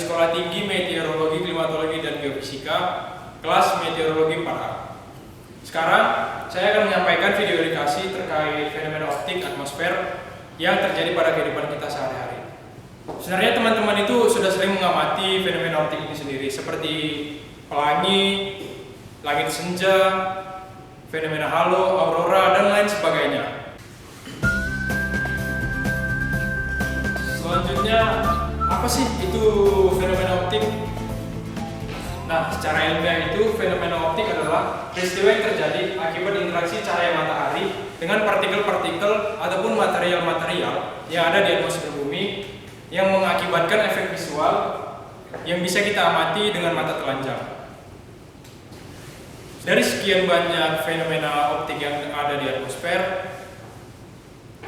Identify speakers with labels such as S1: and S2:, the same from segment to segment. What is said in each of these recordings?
S1: Sekolah Tinggi Meteorologi, Klimatologi, dan Geofisika, kelas Meteorologi 4A. Sekarang, saya akan menyampaikan video edukasi terkait fenomena optik atmosfer yang terjadi pada kehidupan kita sehari-hari. Sebenarnya teman-teman itu sudah sering mengamati fenomena optik ini sendiri, seperti pelangi, langit senja, fenomena halo, aurora, dan lain sebagainya. Selanjutnya, apa sih itu fenomena optik? Nah, secara ilmiah itu fenomena optik adalah peristiwa yang terjadi akibat interaksi cahaya matahari dengan partikel-partikel ataupun material-material yang ada di atmosfer bumi yang mengakibatkan efek visual yang bisa kita amati dengan mata telanjang. Dari sekian banyak fenomena optik yang ada di atmosfer,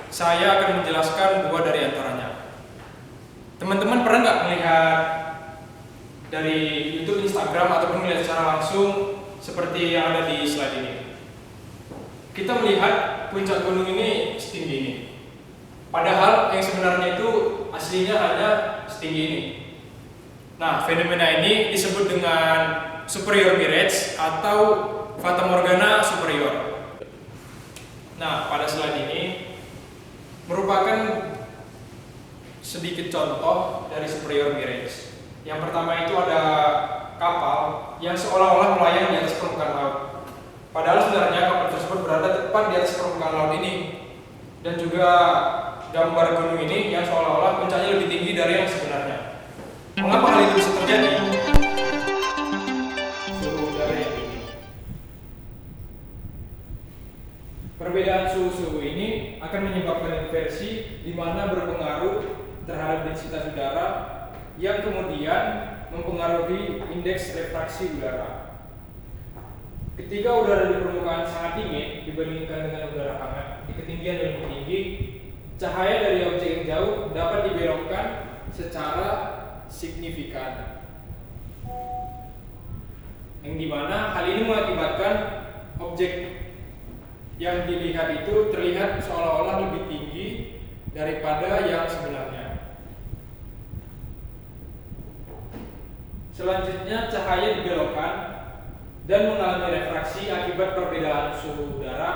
S1: saya akan menjelaskan 2 dari antaranya. Teman-teman pernah nggak melihat dari YouTube, Instagram, ataupun melihat secara langsung seperti yang ada di slide ini? Kita melihat puncak gunung ini setinggi ini. Padahal yang sebenarnya itu aslinya hanya setinggi ini. Nah, fenomena ini disebut dengan superior mirage atau fatamorgana superior. Nah, pada slide ini merupakan sedikit contoh dari superior mirage. Yang pertama itu ada kapal yang seolah-olah melayang di atas permukaan laut. Padahal sebenarnya kapal tersebut berada tepat di atas permukaan laut ini. Dan juga gambar gunung ini yang seolah-olah puncaknya lebih tinggi dari yang sebenarnya. Mengapa hal itu bisa terjadi? Suhu udara yang tinggi. Perbedaan suhu ini akan menyebabkan inversi di mana berpengaruh terhadap densitas udara yang kemudian mempengaruhi indeks refraksi udara. Ketika udara di permukaan sangat dingin dibandingkan dengan udara hangat di ketinggian yang lebih tinggi, cahaya dari objek yang jauh dapat dibelokkan secara signifikan. Yang dimana hal ini mengakibatkan objek yang dilihat itu terlihat seolah-olah lebih tinggi daripada yang sebenarnya. Selanjutnya, cahaya dibelokkan dan mengalami refraksi akibat perbedaan suhu udara.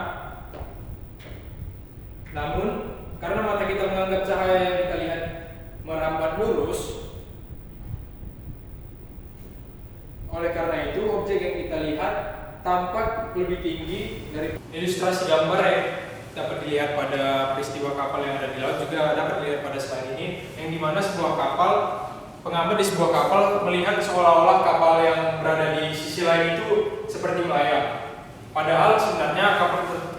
S1: Namun, karena mata kita menganggap cahaya yang kita lihat merambat lurus, oleh karena itu objek yang kita lihat tampak lebih tinggi dari ilustrasi gambar yang dapat dilihat pada peristiwa kapal yang ada di laut, juga dapat dilihat pada slide ini, yang dimana sebuah kapal, pengambil di sebuah kapal melihat seolah-olah kapal yang berada di sisi lain itu seperti melayang. Padahal sebenarnya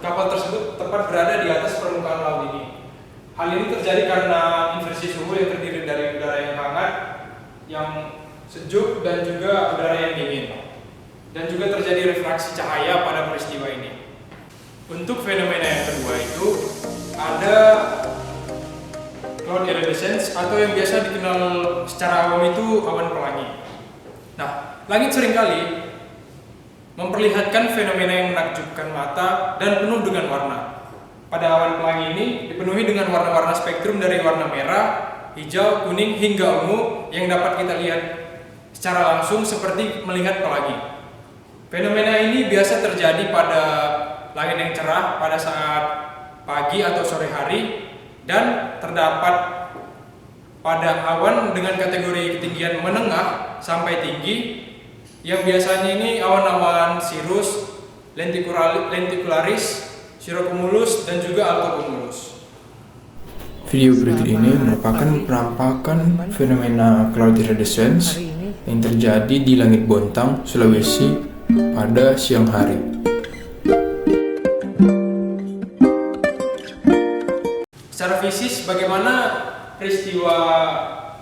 S1: kapal tersebut tepat berada di atas permukaan laut ini. Hal ini terjadi karena inversi suhu yang terdiri dari udara yang hangat, yang sejuk, dan juga udara yang dingin. Dan juga terjadi refraksi cahaya pada peristiwa ini. Untuk fenomena yang kedua itu ada cloud iridescence atau yang biasa dikenal secara awam itu awan pelangi. Nah, langit seringkali memperlihatkan fenomena yang menakjubkan mata dan penuh dengan warna. Pada awan pelangi ini dipenuhi dengan warna-warna spektrum dari warna merah, hijau, kuning, hingga ungu yang dapat kita lihat secara langsung seperti melihat pelangi. Fenomena ini biasa terjadi pada langit yang cerah pada saat pagi atau sore hari, dan terdapat pada awan dengan kategori ketinggian menengah sampai tinggi, yang biasanya ini awan-awan cirrus, lenticularis, cirrocumulus, dan juga altocumulus.
S2: Video berikut ini merupakan penampakan fenomena cloud iridescence yang terjadi di langit Bontang, Sulawesi pada siang hari.
S1: Secara fisik, bagaimana peristiwa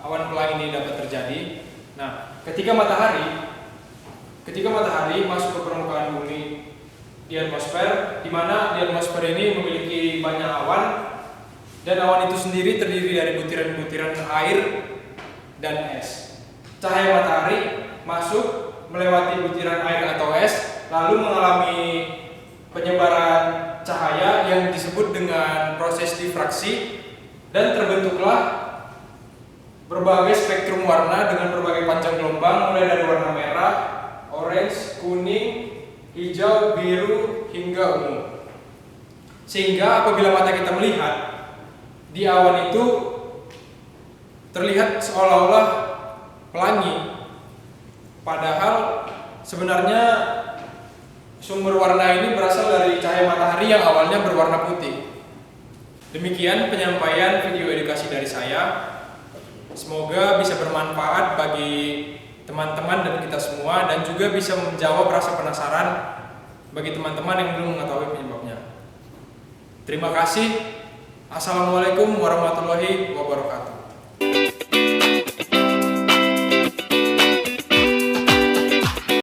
S1: awan pelangi ini dapat terjadi? Nah, ketika matahari masuk ke permukaan bumi di atmosfer, di mana di atmosfer ini memiliki banyak awan, dan awan itu sendiri terdiri dari butiran-butiran air dan es. Cahaya matahari masuk melewati butiran air atau es, lalu mengalami penyebaran cahaya yang disebut dengan proses difraksi, dan terbentuklah berbagai spektrum warna dengan berbagai panjang gelombang, mulai dari warna merah, orange, kuning, hijau, biru, hingga ungu. Sehingga apabila mata kita melihat, di awan itu terlihat seolah-olah pelangi. Padahal sebenarnya sumber warna ini berasal dari cahaya matahari yang awalnya berwarna putih. Demikian penyampaian video edukasi dari saya. Semoga bisa bermanfaat bagi teman-teman dan kita semua, dan juga bisa menjawab rasa penasaran bagi teman-teman yang belum mengetahui penyebabnya. Terima kasih. Assalamualaikum warahmatullahi wabarakatuh.